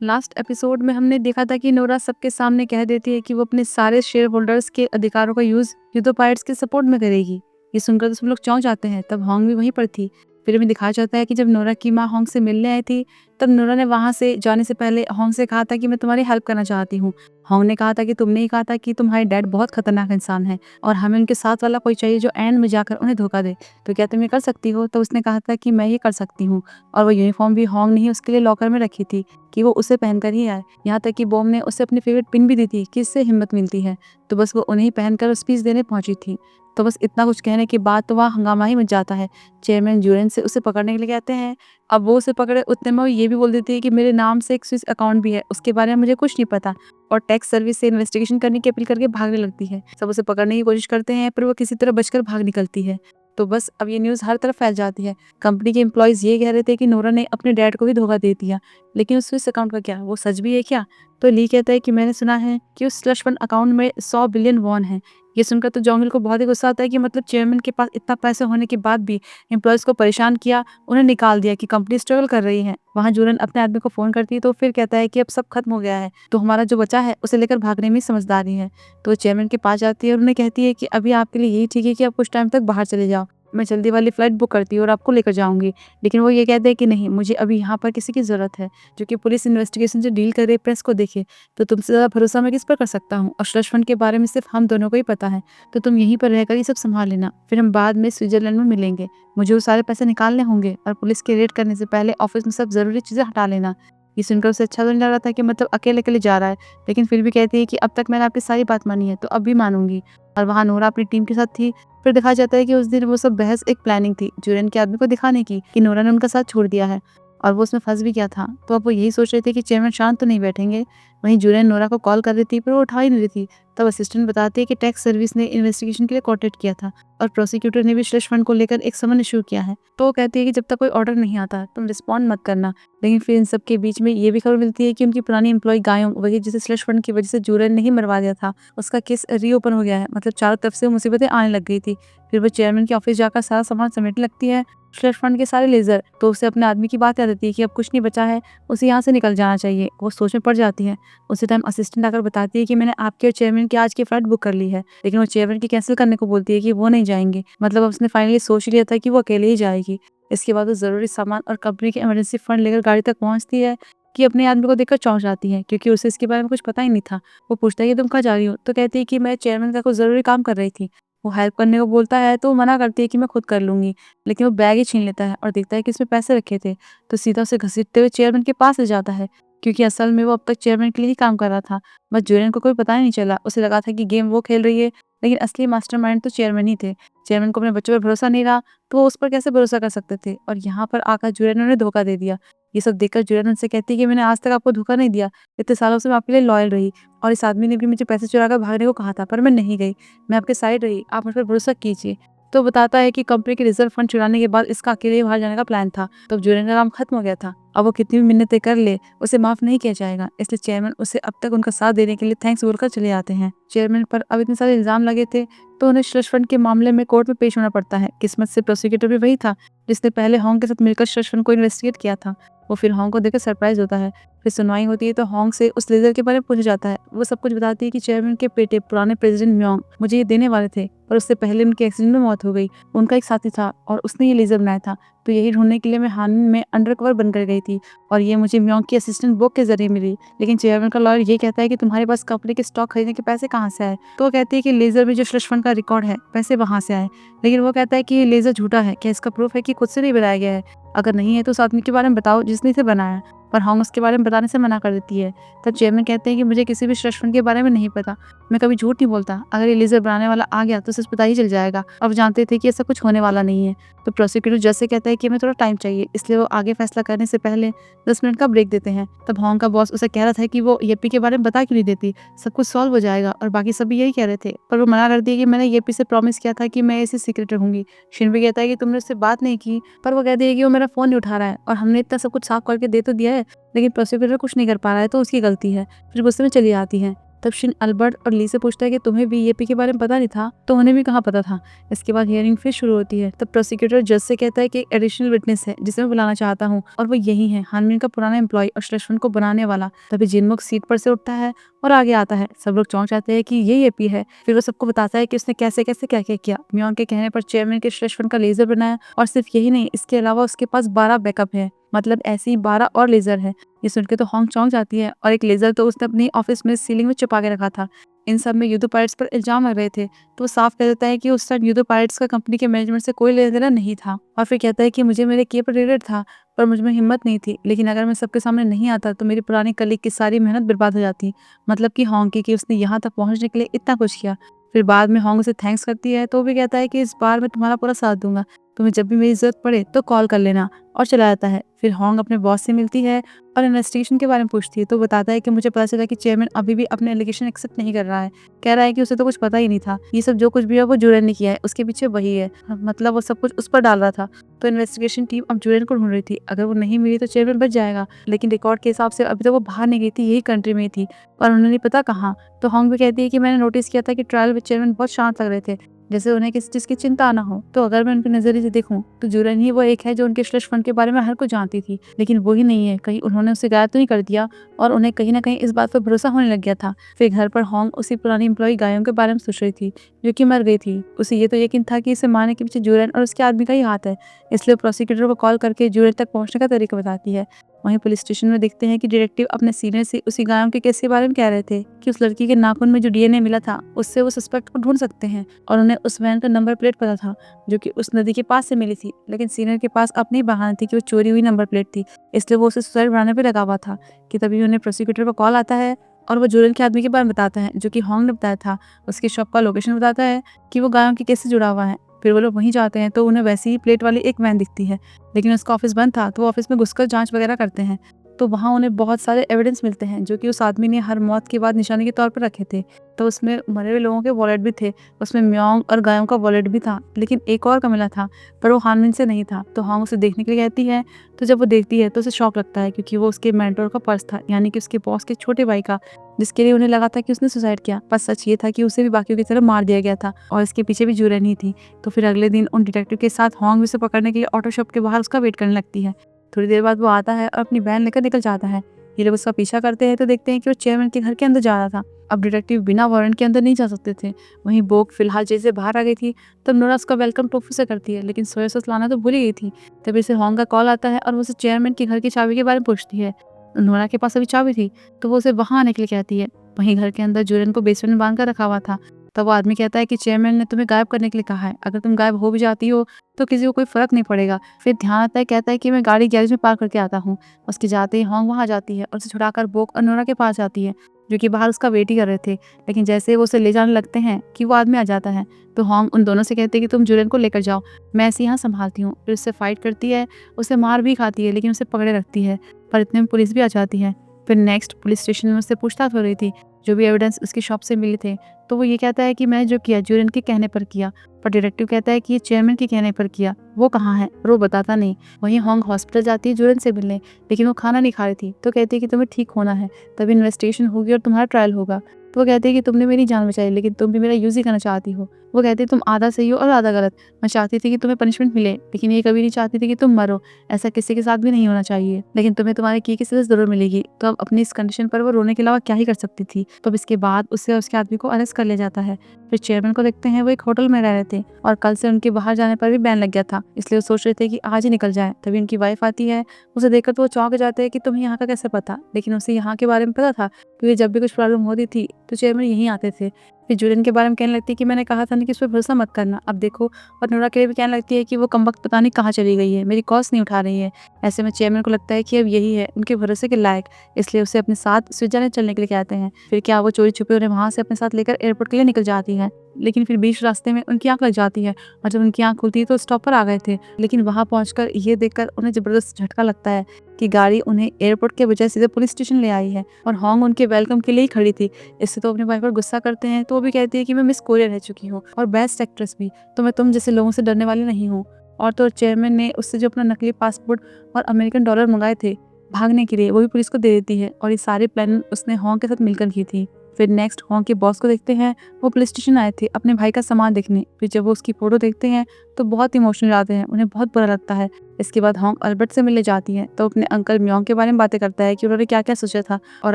Last episode में हमने देखा था कि नोरा सबके सामने कह देती है कि वो अपने सारे शेयर होल्डर्स के अधिकारों का यूज यूथो पायरेट्स के सपोर्ट में करेगी। ये सुनकर तो सब लोग चौंक जाते हैं। तब होंग भी वहीं पर थी। फिर हमें दिखाया जाता है कि जब नोरा की माँ होंग से मिलने आई थी, तब नोरा ने वहां से जाने से पहले होंग से कहा था कि मैं तुम्हारी हेल्प करना चाहती हूँ। होंग ने कहा था कि तुमने ही कहा था कि तुम्हारे डैड बहुत खतरनाक इंसान है और हमें उनके साथ वाला कोई चाहिए जो एंड में जाकर उन्हें धोखा दे। तो क्या तुम ये कर सकती हो? तो उसने कहा था कि मैं ये कर सकती हूँ। और वो यूनिफॉर्म भी होंग ने ही उसके लिए लॉकर में रखी थी कि वो उसे पहनकर ही आए। यहाँ तक कि बॉम ने उसे अपनी फेवरेट पिन भी दी थी कि इससे हिम्मत मिलती है। तो बस वो उन्हें ही पहनकर स्पीच देने पहुंची थी। तो बस इतना कुछ कहने के बाद तो वहाँ हंगामा ही मच जाता है। चेयरमैन जुरेन से उसे पकड़ने के लिए कहते हैं। अब वो उसे पकड़े उतने में वो ये भी बोल देती है कि मेरे नाम से एक स्विस अकाउंट भी है, उसके बारे में मुझे कुछ नहीं पता। और टैक्स सर्विस से इन्वेस्टिगेशन करने की अपील करके भागने लगती है। सब उसे पकड़ने की कोशिश करते हैं पर वो किसी तरह बचकर भाग निकलती है। तो बस अब ये न्यूज़ हर तरफ फैल जाती है। कंपनी के एम्प्लॉयज ये कह रहे थे कि नोरा ने अपने डैड को भी धोखा दे दिया। लेकिन उस स्विस अकाउंट का क्या, वो सच भी है क्या? तो ली कहता है कि मैंने सुना है कि उस स्लश फंड अकाउंट में 100 बिलियन वॉन है। ये सुनकर तो जोंगिल को बहुत ही गुस्सा आता है कि मतलब चेयरमैन के पास इतना पैसा होने के बाद भी एम्प्लॉयज को परेशान किया, उन्हें निकाल दिया कि कंपनी स्ट्रगल कर रही है। वहाँ जूरन अपने आदमी को फोन करती है तो फिर कहता है कि अब सब खत्म हो गया है, तो हमारा जो बचा है उसे लेकर भागने में समझदारी है। तो वो चेयरमैन के पास जाती है और उन्हें कहती है कि अभी आपके लिए यही ठीक है कि आप कुछ टाइम तक बाहर चले जाओ, मैं जल्दी वाली फ्लाइट बुक करती हूँ और आपको लेकर जाऊंगी। लेकिन वो ये कहते हैं कि नहीं, मुझे अभी यहाँ पर किसी की जरूरत है जो कि पुलिस इन्वेस्टिगेशन से डील करे, प्रेस को देखे। तो तुमसे ज्यादा भरोसा मैं किस पर कर सकता हूँ? और स्लश फंड के बारे में सिर्फ हम दोनों को ही पता है, तो तुम यहीं पर रहकर ये सब संभाल लेना, फिर हम बाद में स्विट्जरलैंड में मिलेंगे। मुझे वो सारे पैसे निकालने होंगे और पुलिस के रेड करने से पहले ऑफिस में सब जरूरी चीजें हटा लेना। ये सुनकर उसे अच्छा तो नहीं लग रहा था कि मतलब अकेले अकेले जा रहा है, लेकिन फिर भी कहती है कि अब तक मैंने आपकी सारी बात मानी है तो अब भी मानूंगी। और वहाँ नोरा अपनी टीम के साथ थी। फिर दिखाया जाता है कि उस दिन वो सब बहस एक प्लानिंग थी जुरेन के आदमी को दिखाने की कि नोरा ने उनका साथ छोड़ दिया है और वो उसमें फंस भी गया था। तो अब वो यही सोच रहे थे कि चेयरमैन शांत तो नहीं बैठेंगे। वहीं जुरेन नोरा को कॉल कर रही थी पर वो उठा ही नहीं रही थी। तब असिस्टेंट बताती है कि टैक्स सर्विस ने इन्वेस्टिगेशन के लिए कॉन्टेक्ट किया था और प्रोसिक्यूटर ने भी स्लश फंड को लेकर एक समन इशू किया है। तो वो कहती है कि जब तक कोई ऑर्डर नहीं आता तुम रिस्पॉन्ड मत करना। लेकिन फिर इन सब के बीच में ये भी खबर मिलती है कि उनकी पुरानी एम्प्लॉय गायोंग, वही जिसे स्लश फंड की वजह से जुरेन ने ही मरवा दिया था, उसका केस रीओपन हो गया है। मतलब चारों तरफ से मुसीबतें आने लग गई थी। फिर वो चेयरमैन के ऑफिस जाकर सारा सामान समेटने लगती है, स्लश फंड के सारे लेजर। तो उसे अपने आदमी की बात याद आती है कि अब कुछ नहीं बचा है, उसे यहाँ से निकल जाना चाहिए। वो सोच में पड़ जाती है। उसी टाइम असिस्टेंट आकर बताती है कि मैंने आपके और चेयरमैन की आज की फ्लाइट बुक कर ली है। लेकिन वो चेयरमैन की कैंसिल करने को बोलती है कि वो नहीं जाएंगे। मतलब अब उसने फाइनली सोच लिया था कि वो अकेले ही जाएगी। इसके बाद वो जरूरी सामान और कंपनी के इमरजेंसी फंड लेकर गाड़ी तक पहुंचती है कि अपने आदमी को देखकर चौंक जाती है क्योंकि उसे इसके बारे में कुछ पता ही नहीं था। वो पूछता है कि तुम कहाँ जा रही हो? तो कहती है कि मैं चेयरमैन का कुछ जरूरी काम कर रही थी। वो हेल्प करने को बोलता है तो वो मना करती है कि मैं खुद कर लूंगी। लेकिन वो बैग ही छीन लेता है और देखता है कि इसमें पैसे रखे थे। तो सीधा उसे घसीटते हुए चेयरमैन के पास ले जाता है क्योंकि असल में वो अब तक चेयरमैन के लिए ही काम कर रहा था। बस जुलियन को कोई पता ही नहीं चला। उसे लगा था कि गेम वो खेल रही है, लेकिन असली मास्टरमाइंड तो चेयरमैन ही थे। चेयरमैन को अपने बच्चों पर भरोसा नहीं रहा तो वो उस पर कैसे भरोसा कर सकते थे? और यहाँ पर आकर जुलियन ने उन्हें धोखा दे दिया। ये सब देखकर जुलियन उनसे कहती है कि मैंने आज तक आपको धोखा नहीं दिया, इतने सालों से मैं आपके लिए लॉयल रही और इस आदमी ने भी मुझे पैसे चुराकर भागने को कहा था पर मैं नहीं गई, मैं आपके साइड रही, आप मुझ पर भरोसा कीजिए। तो बताता है कि कंपनी के रिजर्व फंड चुराने के बाद इसका अकेले बाहर जाने का प्लान था। तो जुलियन का काम खत्म हो गया था। अब वो कितनी भी मिन्नतें कर ले उसे माफ नहीं किया जाएगा। इसलिए चेयरमैन उसे अब तक उनका साथ देने के लिए थैंक्स बोलकर चले जाते हैं। चेयरमैन पर अब इतने सारे इल्जाम लगे थे तो उन्हें स्लश फंड के मामले में कोर्ट में पेश होना पड़ता है। किस्मत से प्रोसिक्यूटर भी वही था जिसने पहले होंग के साथ मिलकर स्लश फंड को इन्वेस्टिगेट किया था। वो फिर होंग को देखकर सरप्राइज होता है। फिर सुनवाई होती है तो होंग से उस लेजर के बारे में पूछा जाता है। वो सब कुछ बताती है कि चेयरमैन के बेटे पुराने प्रेसिडेंट म्योंग मुझे ये देने वाले थे पर उससे पहले उनके एक्सीडेंट में मौत हो गई। उनका एक साथी था और उसने ये लेजर बनाया था, तो यही ढूंढने के लिए मैं हानन में अंडरकवर बनकर गई थी और ये मुझे म्योंग की असिस्टेंट बुक के जरिए मिली। लेकिन चेयरमैन का लॉयर ये कहता है कि तुम्हारे पास कंपनी के स्टॉक खरीदने के पैसे कहाँ से आए? तो वो कहती है कि लेजर में जो स्लश फंड का रिकॉर्ड है पैसे वहां से आए। लेकिन वो कहता है कि ये लेजर झूठा है, क्या इसका प्रूफ है कि खुद से नहीं बनाया गया है? अगर नहीं है तो उस आदमी के बारे में बताओ जिसने इसे बनाया। पर होंग उसके बारे में बताने से मना कर देती है। तब चेयरमैन कहते हैं कि मुझे किसी भी स्लश फंड के बारे में नहीं पता, मैं कभी झूठ नहीं बोलता, अगर ये लेजर बनाने वाला आ गया तो सच पता ही चल जाएगा। अब जानते थे कि ऐसा कुछ होने वाला नहीं है। तो प्रोसिक्यूटर जज से कहता है कि हमें थोड़ा टाइम चाहिए, इसलिए वो आगे फैसला करने से पहले 10 मिनट का ब्रेक देते हैं। तब होंग का बॉस उसे कह रहा था कि वो येपी के बारे में बता क्यों नहीं देती, सब कुछ सॉल्व हो जाएगा और बाकी सभी यही कह रहे थे। पर वो मना कर दिया कि मैंने येपी से प्रॉमिस किया था कि मैं इसे सीक्रेट रखूंगी। शिन भी कहता है कि तुमने उससे बात नहीं की, पर वो कहती है कि वो मेरा फोन नहीं उठा रहा है और हमने इतना सब कुछ साफ करके दे तो दिया है, लेकिन प्रोसिक्यूटर कुछ नहीं कर पा रहा है तो उसकी गलती है। फिर गुस्से में चली आती है। तब शिन अल्बर्ट और ली से पूछता है कि तुम्हें भी ईएपी के बारे में पता नहीं था? तो उन्हें भी कहाँ पता था। इसके बाद हियरिंग फिर शुरू होती है। तब प्रोसिक्यूटर जज से कहता है कि एक एडिशनल विटनेस है जिसे मैं बुलाना चाहता हूँ, और वो यही है हानमिन का पुराना एम्प्लॉय और श्लेषवन को बनाने वाला। तभी जिनमुक सीट पर से उठता है और आगे आता है। सब लोग चौंक जाते हैं कि ये ईएपी है। फिर वो सबको बताता है कि उसने कैसे कैसे क्या क्या किया। म्योंग के कहने पर चेयरमैन के श्लेषवन का लेजर बनाया, और सिर्फ यही नहीं, इसके अलावा उसके पास 12 बैकअप है, मतलब ऐसे ही 12 और लेजर है। ये सुन के तो होंग चौंक जाती है, और एक लेजर तो उसने अपनी ऑफिस में सीलिंग में छुपा के रखा था। इन सब में यूदो पायरेट्स पर इल्जाम लग रहे थे, तो वो साफ कह देता है कि उस टाइम यूदो पायरेट्स का कंपनी के मैनेजमेंट से कोई लेना देना नहीं था। और फिर कहता है कि मुझे मेरे किए पर रिग्रेट था, पर मुझ में हिम्मत नहीं थी, लेकिन अगर मैं सबके सामने नहीं आता तो मेरी पुरानी कलीग की सारी मेहनत बर्बाद हो जाती। मतलब कि होंग की कि उसने यहाँ तक पहुंचने के लिए इतना कुछ किया। फिर बाद में होंग उसे थैंक्स करती है, तो वो भी कहता है कि इस बार मैं तुम्हारा पूरा साथ दूंगा, तुम्हें जब भी मेरी जरूरत पड़े तो कॉल कर लेना, और चला जाता है। फिर होंग अपने बॉस से मिलती है और इन्वेस्टिगेशन के बारे में पूछती है, तो बताता है कि मुझे पता चला कि चेयरमैन अभी भी अपने एलिगेशन एक्सेप्ट नहीं कर रहा है। कह रहा है कि उसे तो कुछ पता ही नहीं था, ये सब जो कुछ भी है वो जुरेन ने किया है, उसके पीछे वही है, मतलब वो सब कुछ उस पर डाल रहा था। तो इन्वेस्टिगेशन टीम अब जुरेन को ढूंढ रही थी। अगर वो नहीं मिली तो चेयरमैन बच जाएगा, लेकिन रिकॉर्ड के हिसाब से अभी तक वो बाहर नहीं गई थी, यही कंट्री में थी, और उन्हें नहीं पता कहाँ। तो होंग भी कहती है कि मैंने नोटिस किया था कि ट्रायल में चेयरमैन बहुत शांत लग रहे थे, जैसे उन्हें किसी चीज की चिंता ना हो। तो अगर मैं उनके नजरिए से देखूं तो जुरेन ही वो एक है जो उनके स्लश फंड के बारे में हर को जानती थी, लेकिन वो ही नहीं है। कहीं उन्होंने उसे गायब तो नहीं कर दिया, और उन्हें कहीं ना कहीं इस बात पर भरोसा होने लग गया था। फिर घर पर होंग उसी पुरानी एम्प्लॉय गायों के बारे में सोच रही थी जो कि मर गई थी। उसे ये तो यकीन था कि इसे मारने के पीछे जुरेन और उसके आदमी का ही हाथ है, इसलिए प्रोसिक्यूटर को कॉल करके जुरेन तक पहुंचने का तरीका बताती है। वहीं पुलिस स्टेशन में देखते हैं कि डिटेक्टिव अपने सीनियर से उसी गायों के केस के बारे में कह रहे थे कि उस लड़की के नाखून में जो डीएनए मिला था उससे वो सस्पेक्ट को ढूंढ सकते हैं, और उन्हें उस वैन का नंबर प्लेट पता था जो कि उस नदी के पास से मिली थी। लेकिन सीनियर के पास अपनी बहाना थी कि वो चोरी हुई नंबर प्लेट थी, इसलिए वो उसे सुसाइड बनाने पर लगा हुआ था। कि तभी उन्हें प्रोसिक्यूटर का कॉल आता है और वो जुरेन के आदमी के बारे में बताता है जो कि होंग ने बताया था। उसकी शॉप का लोकेशन बताता है कि वो गायों के केस से जुड़ा हुआ है। फिर वो लोग वहीं जाते हैं तो उन्हें वैसी ही प्लेट वाली एक वैन दिखती है, लेकिन उसका ऑफिस बंद था, तो वो ऑफिस में घुसकर जांच वगैरह करते हैं। तो वहाँ उन्हें बहुत सारे एविडेंस मिलते हैं जो कि उस आदमी ने हर मौत के बाद निशानी के तौर पर रखे थे। तो उसमें मरे हुए लोगों के वॉलेट भी थे, उसमें म्योंग और गायों का वॉलेट भी था, लेकिन एक और का मिला था, पर वो हानमिन से नहीं था। तो होंग उसे देखने के लिए कहती है। तो जब वो देखती है तो उसे शौक लगता है, क्योंकि वो उसके मेंटोर का पर्स था, यानी कि उसके बॉस के छोटे भाई का, जिसके लिए उन्हें लगा था कि उसने सुसाइड किया। पर सच ये था कि उसे भी बाकियों की तरह मार दिया गया था, और इसके पीछे भी जुरेन ही थी। तो फिर अगले दिन उन डिटेक्टिव के साथ होंग भी उसे पकड़ने के लिए ऑटो शॉप के बाहर उसका वेट करने लगती है। थोड़ी देर बाद वो आता है और अपनी वैन लेकर निकल जाता है। ये लोग उसका पीछा करते हैं तो देखते हैं कि वो चेयरमैन के घर के अंदर जा रहा था। अब डिटेक्टिव बिना वारंट के अंदर नहीं जा सकते थे। वहीं बोक फिलहाल जैसे बाहर आ गई थी, तब नोरा उसका वेलकम टोफू से करती है, लेकिन सोया सॉस लाना तो भूल ही गई थी। तभी से होंग का कॉल आता है और वो उसे चेयरमैन के घर की चाबी के बारे में पूछती है। नोरा के पास अभी चाबी थी, तो वो उसे वहां आने के लिए कहती है। वहीं घर के अंदर जुरेन को बेसमेंट में बांध कर रखा हुआ था। तब वो आदमी कहता है कि चेयरमैन ने तुम्हें गायब करने के लिए कहा है, अगर तुम गायब हो भी जाती हो तो किसी को कोई फर्क नहीं पड़ेगा। फिर ध्यान आता है, कहता है कि मैं गाड़ी गैरेज में पार्क करके आता हूँ। उसके जाते ही होंग वहां जाती है और उसे छुड़ाकर बोक और नोरा के पास जाती है, जो कि बाहर उसका वेट ही कर रहे थे। लेकिन जैसे ही वो उसे ले जाने लगते हैं कि वो आदमी आ जाता है, तो होंग उन दोनों से कहते हैं कि तुम जुरेन को लेकर जाओ, मैं ऐसे यहाँ संभालती हूँ। फिर उससे फाइट करती है, उसे मार भी खाती है, लेकिन उसे पकड़े रखती है। पर इतने में पुलिस भी आ जाती है। फिर नेक्स्ट पुलिस स्टेशन में उससे पूछताछ हो रही थी, जो भी एविडेंस उसकी शॉप से मिले थे। तो वो ये कहता है कि मैंने जो किया जुरेन के कहने पर किया, पर डिटेक्टिव कहता है कि ये चेयरमैन के कहने पर किया। वो कहाँ है? और वो बताता नहीं। वहीं होंग हॉस्पिटल जाती है जुरेन से मिलने, लेकिन वो खाना नहीं खा रही थी, तो कहती है कि तुम्हें ठीक होना है, तभी इन्वेस्टिगेशन होगी और तुम्हारा ट्रायल होगा। तो वो कहती है कि तुमने मेरी जान बचाई, लेकिन तुम भी मेरा यूज ही करना चाहती हो। वो कहती है तुम आधा सही हो और आधा गलत। मैं चाहती थी कि तुम्हें पनिशमेंट मिले, लेकिन ये कभी नहीं चाहती थी कि तुम मरो। ऐसा किसी के साथ भी नहीं होना चाहिए, लेकिन तुम्हें तुम्हारे किए की सजा जरूर मिलेगी। तो अब अपनी इस कंडीशन पर वो रोने के अलावा क्या ही कर सकती थी। तो अब इसके बाद उससे और उसके आदमी को अरेस्ट कर लिया जाता है। फिर चेयरमैन को देखते हैं, वो एक होटल में रह रहे थे और कल से उनके बाहर जाने पर भी बैन लग गया था, इसलिए वो सोच रहे थे कि आज ही निकल जाए। तभी उनकी वाइफ आती है। उसे देखकर तो वो चौंक जाते हैं कि तुम्हें यहाँ का कैसे पता, लेकिन उसे यहाँ के बारे में पता था, क्योंकि जब भी कुछ प्रॉब्लम होती थी तो चेयरमैन यहीं आते थे। फिर जुलियन के बारे में कहने लगती है कि मैंने कहा था ना कि उस पर भरोसा मत करना, अब देखो। और नोरा के लिए भी कहने लगती है कि वो कमबख्त पता नहीं कहाँ चली गई है, मेरी कॉल्स नहीं उठा रही है। ऐसे में चेयरमैन को लगता है कि अब यही है उनके भरोसे के लायक, इसलिए उसे अपने साथ स्विट्जरलैंड चलने के लिए कहते हैं। फिर क्या वो चोरी छुपे उन्हें वहां से अपने साथ लेकर एयरपोर्ट के लिए निकल जाती है, लेकिन फिर बीच रास्ते में उनकी आंख लग जाती है, और जब उनकी आंख खुलती है तो स्टॉप पर आ गए थे। लेकिन वहां पहुंचकर ये देखकर उन्हें जबरदस्त झटका लगता है कि गाड़ी उन्हें एयरपोर्ट के बजाय सीधे पुलिस स्टेशन ले आई है, और होंग उनके वेलकम के लिए ही खड़ी थी। इससे तो अपने भाई पर गुस्सा करते हैं, तो वो भी कहती है कि मैं मिस कोरिया रह चुकी हूँ और बेस्ट एक्ट्रेस भी, तो मैं तुम जैसे लोगों से डरने वाली नहीं हूँ। और तो चेयरमैन ने उससे जो अपना नकली पासपोर्ट और अमेरिकन डॉलर मंगाए थे भागने के लिए, वो भी पुलिस को दे देती है, और ये सारी प्लान उसने होंग के साथ मिलकर की थी। फिर नेक्स्ट होंग के बॉस को देखते हैं, वो पुलिस स्टेशन आए थे अपने भाई का सामान देखने। फिर जब वो उसकी फोटो देखते हैं तो बहुत इमोशनल आते हैं, उन्हें बहुत बुरा लगता है। इसके बाद होंग अल्बर्ट से मिलने जाती है तो अपने अंकल म्योंग के बारे में बातें करता है कि उन्होंने क्या क्या सोचा था और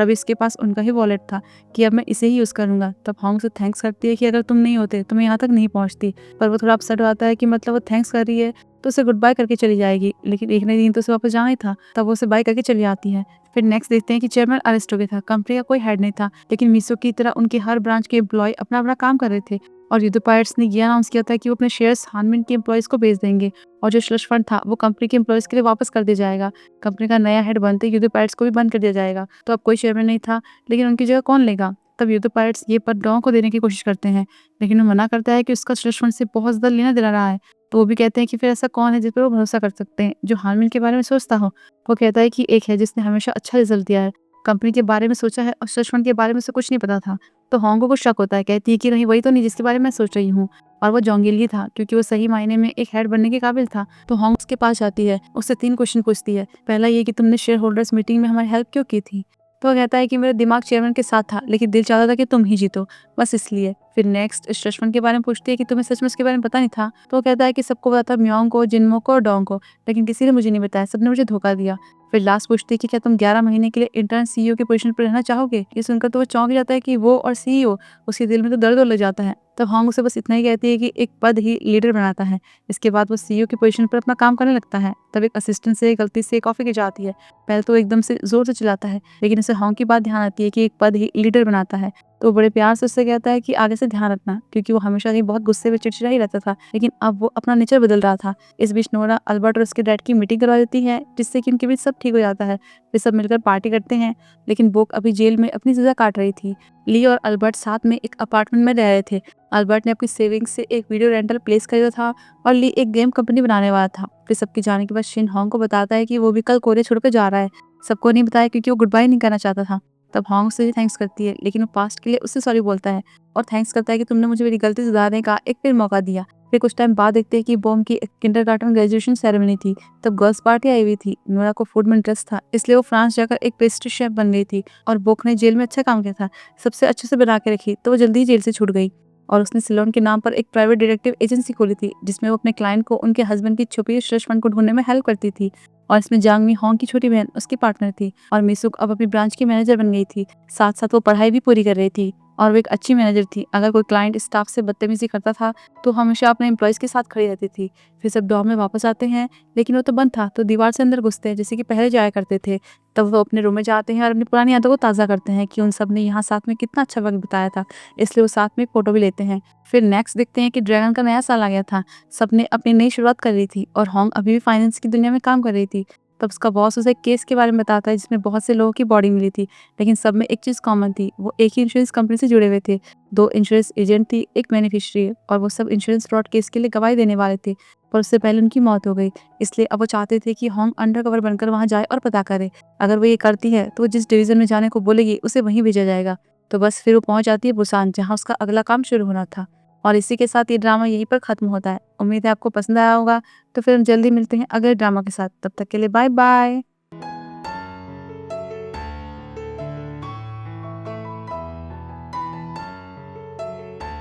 अभी इसके पास उनका ही वॉलेट था कि अब मैं इसे ही यूज़ करूंगा। तब होंग से थैंक्स करती है कि अगर तुम नहीं होते तो मैं यहाँ तक नहीं पहुँचती। पर वो थोड़ा अपसेट हो जाता है कि मतलब वो थैंक्स कर रही है तो उसे गुड बाय करके चली जाएगी, लेकिन एक नए दिन तो उसे वापस जाना ही था। तब वो उसे बाय करके चली आती है। फिर नेक्स्ट देखते हैं कि चेयरमैन अरेस्ट हो गया था, कंपनी का कोई हेड नहीं था, लेकिन मीसो की तरह उनके हर ब्रांच के एम्प्लॉय अपना अपना काम कर रहे थे। और युद्ध पायरेट्स ने ये अनाउंस किया था कि वो अपने शेयर्स हानमिन के एम्प्लॉयज को बेच देंगे और जो स्लश फंड था वो कंपनी के एम्प्लॉयज के लिए वापस कर दिया जाएगा। कंपनी का नया हेड बनते युद्ध पायरेट्स को भी बंद कर दिया जाएगा। तो अब कोई चेयरमैन नहीं था, लेकिन उनकी जगह कौन लेगा? तब युद्ध पायरेट्स ये पद डॉ को देने की कोशिश करते हैं, लेकिन वो मना करता है कि उसका स्लश फंड से बहुत ज्यादा लेना देना रहा है। तो वो भी कहते हैं कि फिर ऐसा कौन है जिस पर वो भरोसा कर सकते हैं, जो हानमिन के बारे में सोचता हो? वो कहता है कि एक है जिसने हमेशा अच्छा रिजल्ट दिया है, कंपनी के बारे में सोचा है और स्लश फंड के बारे में उसे कुछ नहीं पता था। तो होंग को शक होता है, कहती है कि नहीं वही तो नहीं जिसके बारे में मैं सोच रही हूँ। और वो जोंगिल ही था क्योंकि वो सही मायने में एक हेड बनने के काबिल था। तो होंग उसके पास जाती है, उससे 3 क्वेश्चन पूछती है। पहला ये कि तुमने शेयर होल्डर्स मीटिंग में हमारी हेल्प क्यों की थी? तो वो कहता है कि मेरा दिमाग चेयरमैन के साथ था, लेकिन दिल चाहता था कि तुम ही जीतो, बस इसलिए। फिर नेक्स्ट स्ट्रेस फंड के बारे में पूछती है कि तुम्हें सच में इसके बारे में पता नहीं था? तो वो कहता है कि सबको पता था, म्योंग को, जिनमो को और डोंग को, लेकिन किसी ने मुझे नहीं बताया, सबने मुझे धोखा दिया। फिर लास्ट पूछती है कि क्या तुम 11 महीने के लिए इंटर्न सीईओ की पोजीशन पर रहना चाहोगे? ये सुनकर तो वो चौंक जाता है कि वो और सीईओ, उसके दिल में तो दर्द होने लग जाता है। तब होंग उसे बस इतना ही कहती है कि एक पद ही लीडर बनाता है। इसके बाद वो सीईओ की पोजीशन पर अपना काम करने लगता है। तब एक असिस्टेंट से गलती से कॉफी गिर जाती है। पहले तो वो एकदम से जोर से चिल्लाता है, लेकिन उसे होंग की बात ध्यान आती है कि एक पद ही लीडर बनाता है। तो वो बड़े प्यार से उससे कहता है कि आगे से ध्यान रखना, क्योंकि वो हमेशा ही बहुत गुस्से में चिड़चिड़ा ही रहता था, लेकिन अब वो अपना नेचर बदल रहा था। इस बीच नोरा अल्बर्ट और उसके डैड की मीटिंग करवा देती है, जिससे कि उनके बीच सब ठीक हो जाता है। वे सब मिलकर पार्टी करते हैं, लेकिन बोक अभी जेल में अपनी सजा काट रही थी। ली और अल्बर्ट साथ में एक अपार्टमेंट में रह रहे थे। अल्बर्ट ने अपनी सेविंग्स से एक वीडियो रेंटल प्लेस खरीदा था और ली एक गेम कंपनी बनाने वाला था। फिर सबके जाने के बाद शिन होंग को बताता है कि वो भी कल कोरिया छोड़कर जा रहा है। सबको नहीं बताया क्योंकि वो गुड बाय नहीं करना चाहता था। तब होंग उसे भी थैंक्स करती है, लेकिन वो पास्ट के लिए उससे सॉरी बोलता है और थैंक्स करता है कि तुमने मुझे मेरी गलती सुधारने का एक फिर मौका दिया। फिर कुछ टाइम बाद देखते हैं कि बॉम की किंडरगार्टन ग्रेजुएशन सेरेमनी थी। तब गर्ल्स पार्टी आई हुई थी। नोरा को फूड में इंटरेस्ट था, इसलिए वो फ्रांस जाकर एक पेस्ट्री शेफ बन गई थी और बोक ने जेल में अच्छा काम किया था, सबसे अच्छे से बना के रखी, तो वो जल्दी ही जेल से छूट गई। और उसने सिलोन के नाम पर एक प्राइवेट डिटेक्टिव एजेंसी खोली थी, जिसमें वो अपने क्लाइंट को उनके हस्बैंड की छुपी हुई स्ट्रेस फंड को ढूंढने में हेल्प करती थी। और इसमें जांग मी होंग की छोटी बहन उसकी पार्टनर थी और मिसुक अब अपनी ब्रांच की मैनेजर बन गई थी। साथ साथ वो पढ़ाई भी पूरी कर रही थी और वो एक अच्छी मैनेजर थी। अगर कोई क्लाइंट स्टाफ से बदतमीजी करता था तो हमेशा अपने एम्प्लॉयज के साथ खड़ी रहती थी। फिर सब डॉर्म में वापस आते हैं, लेकिन वो तो बंद था, तो दीवार से अंदर घुसते हैं जैसे कि पहले जाया करते थे। तब वो अपने रूम में जाते हैं और अपनी पुरानी यादों को ताज़ा करते हैं कि उन सब ने यहाँ साथ में कितना अच्छा वक्त बिताया था, इसलिए वो साथ में फोटो भी लेते हैं। फिर नेक्स्ट देखते हैं कि ड्रैगन का नया साल आ गया था। सबने अपनी नई शुरुआत कर रही थी और होंग अभी भी फाइनेंस की दुनिया में काम कर रही थी। तब उसका बॉस उसे एक केस के बारे में बताता है जिसमें बहुत से लोगों की बॉडी मिली थी, लेकिन सब में एक चीज़ कॉमन थी, वो एक ही इंश्योरेंस कंपनी से जुड़े हुए थे। 2 इंश्योरेंस एजेंट थी, एक बेनिफिशियरी, और वो सब इंश्योरेंस फ्रॉड केस के लिए गवाही देने वाले थे, पर उससे पहले उनकी मौत हो गई। इसलिए अब वो चाहते थे कि होंग अंडरकवर बनकर वहां जाए और पता करे। अगर वो ये करती है तो वो जिस डिवीजन में जाने को बोलेगी उसे वहीं भेजा जाएगा। तो बस फिर वो पहुंच जाती है बुसान, जहाँ उसका अगला काम शुरू होना था। और इसी के साथ ये ड्रामा यहीं पर खत्म होता है। उम्मीद है आपको पसंद आया होगा। तो फिर हम जल्दी मिलते हैं अगले ड्रामा के साथ। तब तक के लिए बाय बाय।